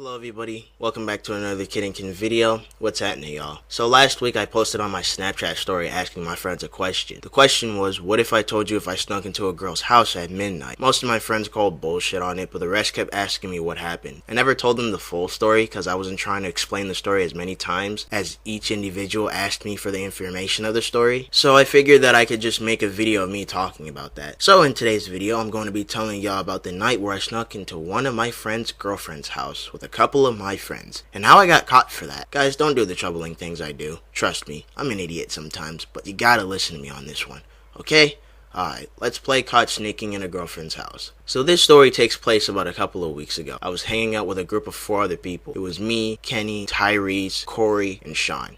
Hello everybody, welcome back to another Kid Inky video. What's happening, y'all? So last week I posted on my Snapchat story asking my friends a question. The question was, what if I told you if I snuck into a girl's house at midnight? Most of my friends called bullshit on it, but the rest kept asking me what happened. I never told them the full story because I wasn't trying to explain the story as many times as each individual asked me for the information of the story. So I figured that I could just make a video of me talking about that. So in today's video, I'm going to be telling y'all about the night where I snuck into one of my friend's girlfriend's house with a couple of my friends, and how I got caught for that. Guys, don't do the troubling things I do. Trust me, I'm an idiot sometimes, but you gotta listen to me on this one, okay? Alright, let's play caught sneaking in a girlfriend's house. So this story takes place about a couple of weeks ago. I was hanging out with a group of 4 other people. It was me, Kenny, Tyrese, Corey, and Sean.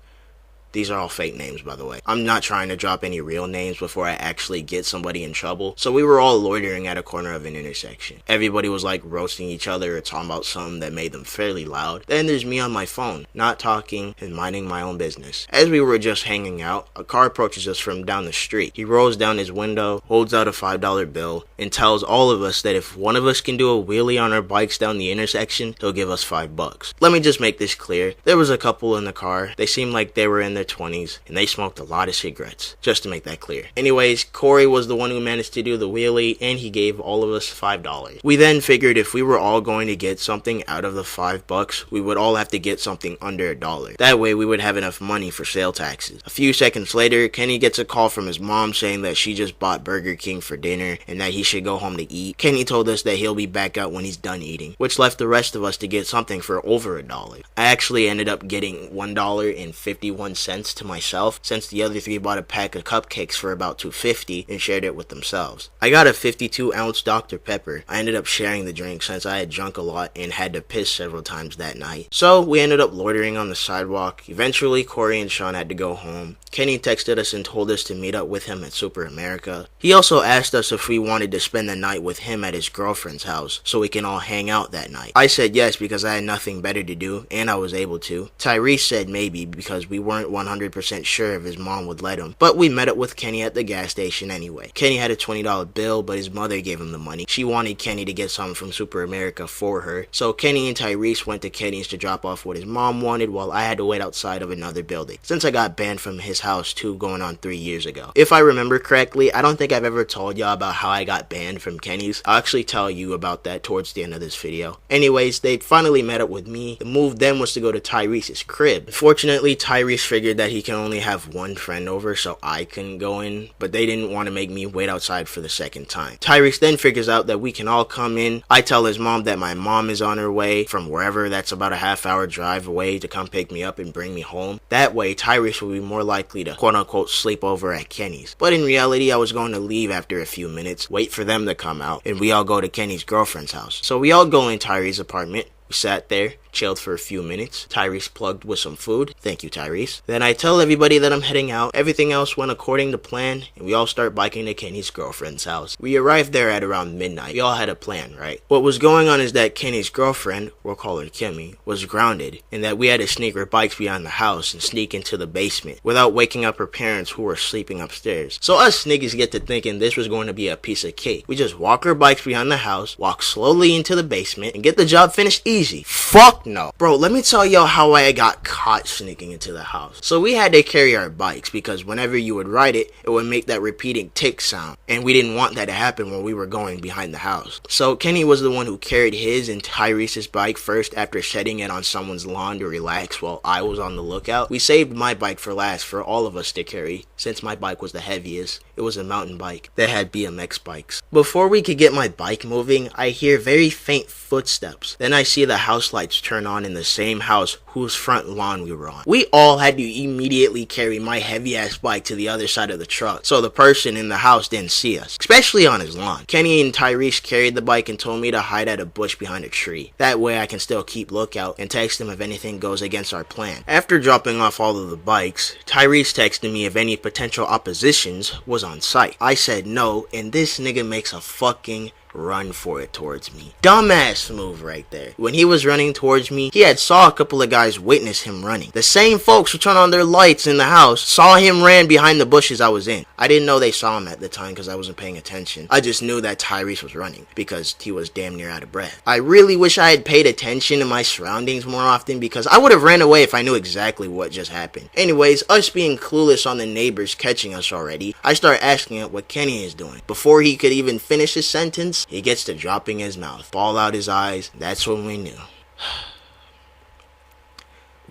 These are all fake names, by the way. I'm not trying to drop any real names before I actually get somebody in trouble. So we were all loitering at a corner of an intersection. Everybody was like roasting each other or talking about something that made them fairly loud. Then there's me on my phone, not talking and minding my own business. As we were just hanging out, a car approaches us from down the street. He rolls down his window, holds out a $5 bill, and tells all of us that if one of us can do a wheelie on our bikes down the intersection, he'll give us $5. Let me just make this clear. There was a couple in the car. They seemed like they were in their 20s, and they smoked a lot of cigarettes, just to make that clear. Anyways, Corey was the one who managed to do the wheelie, and he gave all of us $5. We then figured if we were all going to get something out of the $5, we would all have to get something under $1. That way we would have enough money for sale taxes. A few seconds later, Kenny gets a call from his mom saying that she just bought Burger King for dinner and that he should go home to eat. Kenny told us that he'll be back out when he's done eating, which left the rest of us to get something for over $1. I actually ended up getting $1.51 to myself, since the other 3 bought a pack of cupcakes for about $2.50 and shared it with themselves. I got a 52-ounce Dr. Pepper. I ended up sharing the drink since I had drunk a lot and had to piss several times that night. So we ended up loitering on the sidewalk. Eventually, Corey and Sean had to go home. Kenny texted us and told us to meet up with him at Super America. He also asked us if we wanted to spend the night with him at his girlfriend's house so we can all hang out that night. I said yes because I had nothing better to do and I was able to. Tyrese said maybe because we weren't 100% sure if his mom would let him, but we met up with Kenny at the gas station anyway. Kenny had a $20 bill, but his mother gave him the money. She wanted Kenny to get something from Super America for her, so Kenny and Tyrese went to Kenny's to drop off what his mom wanted while I had to wait outside of another building, since I got banned from his house 2 going on 3 years ago. If I remember correctly, I don't think I've ever told y'all about how I got banned from Kenny's. I'll actually tell you about that towards the end of this video. Anyways, they finally met up with me. The move then was to go to Tyrese's crib. Fortunately, Tyrese figured that he can only have one friend over, so I couldn't go in, but they didn't want to make me wait outside for the second time. Tyrese then figures out that we can all come in. I tell his mom that my mom is on her way from wherever that's about a half-hour drive away to come pick me up and bring me home. That way, Tyrese will be more likely to quote-unquote sleep over at Kenny's. But in reality, I was going to leave after a few minutes, wait for them to come out, and we all go to Kenny's girlfriend's house. So we all go in Tyrese's apartment. We sat there, chilled for a few minutes. Tyrese plugged with some food. Thank you, Tyrese. Then I tell everybody that I'm heading out. Everything else went according to plan, and we all start biking to Kenny's girlfriend's house. We arrived there at around midnight. We all had a plan, right? What was going on is that Kenny's girlfriend, we'll call her Kimmy, was grounded, and that we had to sneak our bikes behind the house and sneak into the basement without waking up her parents who were sleeping upstairs. So us niggas get to thinking this was going to be a piece of cake. We just walk our bikes behind the house, walk slowly into the basement, and get the job finished easy. Fuck no. Bro, let me tell y'all how I got caught sneaking into the house. So we had to carry our bikes because whenever you would ride it, it would make that repeating tick sound. And we didn't want that to happen when we were going behind the house. So Kenny was the one who carried his and Tyrese's bike first after setting it on someone's lawn to relax while I was on the lookout. We saved my bike for last for all of us to carry since my bike was the heaviest. It was a mountain bike that had BMX bikes. Before we could get my bike moving, I hear very faint footsteps. Then I see the house lights turn on in the same house whose front lawn we were on. We all had to immediately carry my heavy ass bike to the other side of the truck so the person in the house didn't see us, especially on his lawn. Kenny and Tyrese carried the bike and told me to hide at a bush behind a tree. That way I can still keep lookout and text him if anything goes against our plan. After dropping off all of the bikes, Tyrese texted me if any potential oppositions was on site. I said no, and this nigga makes a fucking run for it towards me. Dumbass move right there. When he was running towards me, he had saw a couple of guys guys witnessed him running. The same folks who turned on their lights in the house saw him ran behind the bushes I was in. I didn't know they saw him at the time because I wasn't paying attention. I just knew that Tyrese was running because he was damn near out of breath. I really wish I had paid attention to my surroundings more often because I would have ran away if I knew exactly what just happened. Anyways, us being clueless on the neighbors catching us already, I start asking him what Kenny is doing. Before he could even finish his sentence, he gets to dropping his mouth, ball out his eyes. That's when we knew.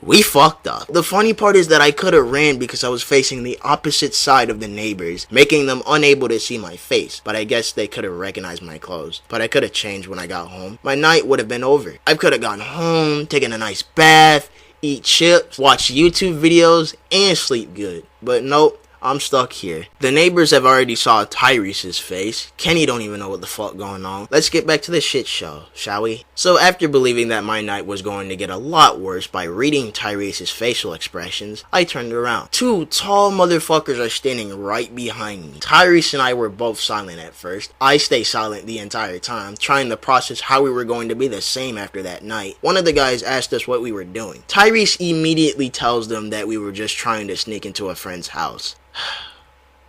We fucked up. The funny part is that I could have ran because I was facing the opposite side of the neighbors, making them unable to see my face, but I guess they could have recognized my clothes. But I could have changed when I got home. My night would have been over. I could have gone home, taken a nice bath, eat chips, watch YouTube videos, and sleep good. But nope. I'm stuck here. The neighbors have already saw Tyrese's face. Kenny don't even know what the fuck going on. Let's get back to the shit show, shall we? So after believing that my night was going to get a lot worse by reading Tyrese's facial expressions, I turned around. Two tall motherfuckers are standing right behind me. Tyrese and I were both silent at first. I stayed silent the entire time, trying to process how we were going to be the same after that night. One of the guys asked us what we were doing. Tyrese immediately tells them that we were just trying to sneak into a friend's house.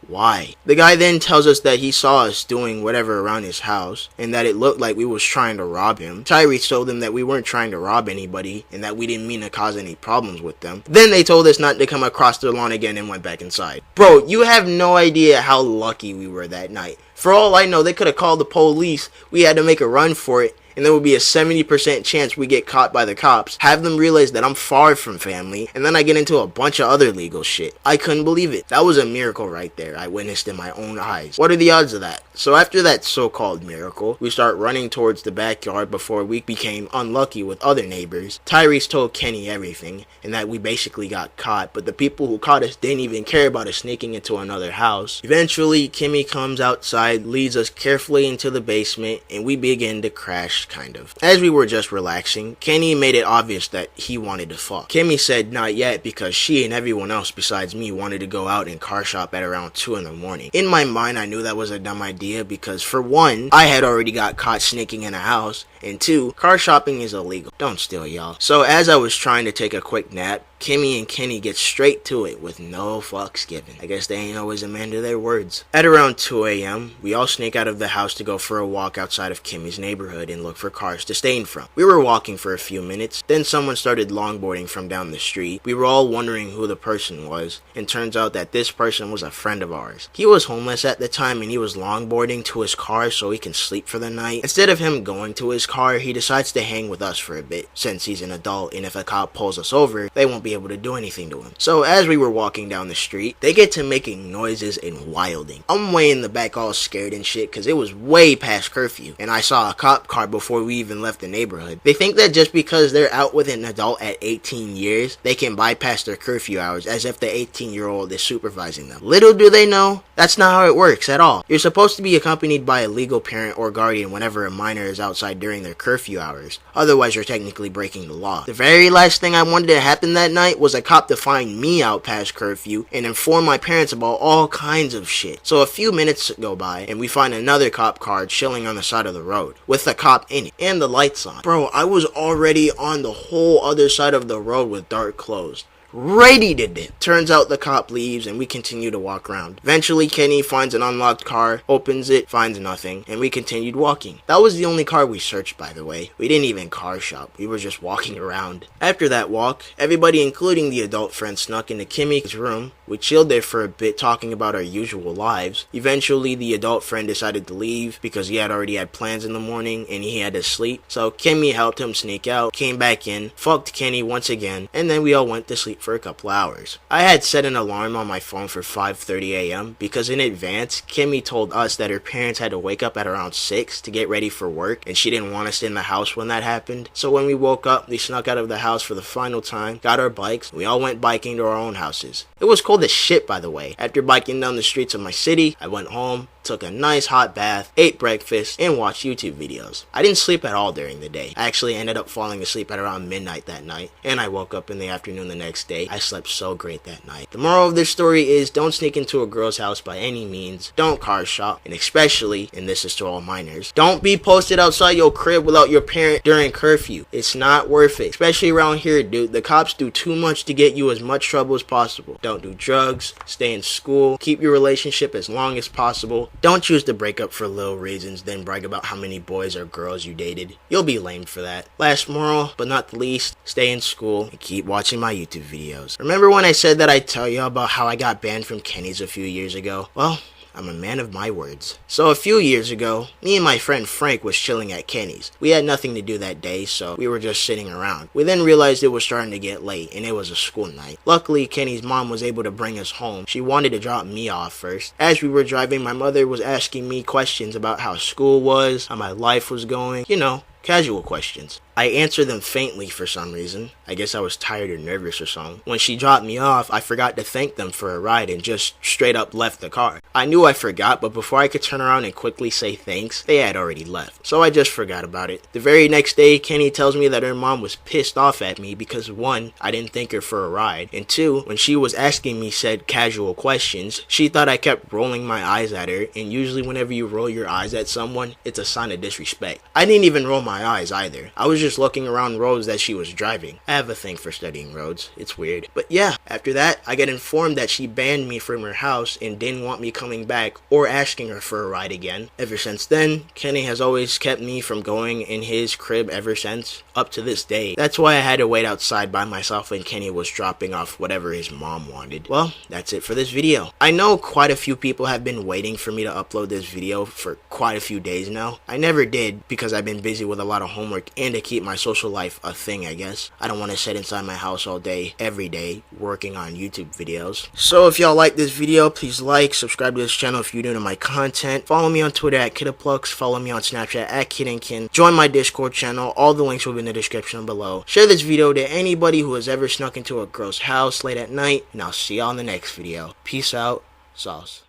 Why? The guy then tells us that he saw us doing whatever around his house and that it looked like we was trying to rob him. Tyrese told them that we weren't trying to rob anybody and that we didn't mean to cause any problems with them. Then they told us not to come across their lawn again and went back inside. Bro, you have no idea how lucky we were that night. For all I know, they could have called the police. We had to make a run for it. And there would be a 70% chance we get caught by the cops, have them realize that I'm far from family, and then I get into a bunch of other legal shit. I couldn't believe it. That was a miracle right there. I witnessed in my own eyes. What are the odds of that? So after that so-called miracle, we start running towards the backyard before we became unlucky with other neighbors. Tyrese told Kenny everything, and that we basically got caught, but the people who caught us didn't even care about us sneaking into another house. Eventually, Kimmy comes outside, leads us carefully into the basement, and we begin to crash. Kind of. As we were just relaxing, Kenny made it obvious that he wanted to fuck. Kimmy said not yet because she and everyone else besides me wanted to go out and car shop at around 2 in the morning. In my mind, I knew that was a dumb idea because for one, I had already got caught sneaking in a house, and two, car shopping is illegal. Don't steal, y'all. So as I was trying to take a quick nap, Kimmy and Kenny get straight to it with no fucks given. I guess they ain't always a man to their words. At around 2 a.m., we all sneak out of the house to go for a walk outside of Kimmy's neighborhood and look for cars to stay in from. We were walking for a few minutes, then someone started longboarding from down the street. We were all wondering who the person was, and turns out that this person was a friend of ours. He was homeless at the time and he was longboarding to his car so he can sleep for the night. Instead of him going to his car, he decides to hang with us for a bit, since he's an adult and if a cop pulls us over, they won't be able to do anything to him. So as we were walking down the street, they get to making noises and wilding. I'm way in the back all scared and shit because it was way past curfew and I saw a cop car before we even left the neighborhood. They think that just because they're out with an adult at 18 years, they can bypass their curfew hours as if the 18-year-old is supervising them. Little do they know, that's not how it works at all. You're supposed to be accompanied by a legal parent or guardian whenever a minor is outside during their curfew hours. Otherwise, you're technically breaking the law. The very last thing I wanted to happen that night was a cop to find me out past curfew and inform my parents about all kinds of shit. So a few minutes go by and we find another cop car chilling on the side of the road with a cop in it and the lights on. Bro, I was already on the whole other side of the road with dark closed, ready to dip. Turns out the cop leaves and we continue to walk around. Eventually Kenny finds an unlocked car, opens it, finds nothing, and we continued walking. That was the only car we searched, by the way. We didn't even car shop, we were just walking around. After that walk, everybody including the adult friend snuck into Kimmy's room. We chilled there for a bit talking about our usual lives. Eventually the adult friend decided to leave because he had already had plans in the morning and he had to sleep. So Kimmy helped him sneak out, came back in, fucked Kenny once again, and then we all went to sleep for a couple hours. I had set an alarm on my phone for 5:30 a.m. because in advance, Kimmy told us that her parents had to wake up at around 6 to get ready for work and she didn't want us in the house when that happened. So when we woke up, we snuck out of the house for the final time, got our bikes, and we all went biking to our own houses. It was cold as shit, by the way. After biking down the streets of my city, I went home, took a nice hot bath, ate breakfast, and watched YouTube videos. I didn't sleep at all during the day. I actually ended up falling asleep at around midnight that night, and I woke up in the afternoon the next day. day. I slept so great that night. The moral of this story is don't sneak into a girl's house by any means. Don't car shop, and especially, and this is to all minors, don't be posted outside your crib without your parent during curfew. It's not worth it, especially around here, dude. The cops do too much to get you as much trouble as possible. Don't do drugs, stay in school, keep your relationship as long as possible. Don't choose to break up for little reasons, then brag about how many boys or girls you dated. You'll be lamed for that. Last moral, but not the least, stay in school and keep watching my YouTube videos. Remember when I said that I'd tell you about how I got banned from Kenny's a few years ago? Well, I'm a man of my words. So a few years ago, me and my friend Frank was chilling at Kenny's. We had nothing to do that day, so we were just sitting around. We then realized it was starting to get late, and it was a school night. Luckily, Kenny's mom was able to bring us home. She wanted to drop me off first. As we were driving, my mother was asking me questions about how school was, how my life was going, you know, casual questions. I answered them faintly for some reason. I guess I was tired or nervous or something. When she dropped me off, I forgot to thank them for a ride and just straight up left the car. I knew I forgot, but before I could turn around and quickly say thanks, they had already left. So I just forgot about it. The very next day, Kenny tells me that her mom was pissed off at me because 1, I didn't thank her for a ride, and 2, when she was asking me said casual questions, she thought I kept rolling my eyes at her, and usually whenever you roll your eyes at someone, it's a sign of disrespect. I didn't even roll my eyes either. I was just looking around roads that she was driving. I have a thing for studying roads. It's weird. But yeah, after that, I get informed that she banned me from her house and didn't want me coming back or asking her for a ride again. Ever since then, Kenny has always kept me from going in his crib ever since, up to this day. That's why I had to wait outside by myself when Kenny was dropping off whatever his mom wanted. Well, that's it for this video. I know quite a few people have been waiting for me to upload this video for quite a few days now. I never did because I've been busy with a lot of homework and to keep my social life a thing, I guess. I don't want to sit inside my house all day, every day, working on YouTube videos. So if y'all like this video, please like, subscribe to this channel if you're new to my content. Follow me on Twitter at KidAplux. Follow me on Snapchat at Kid Inky. Join my Discord channel. All the links will be in the description below. Share this video to anybody who has ever snuck into a girl's house late at night, and I'll see y'all in the next video. Peace out. Sauce.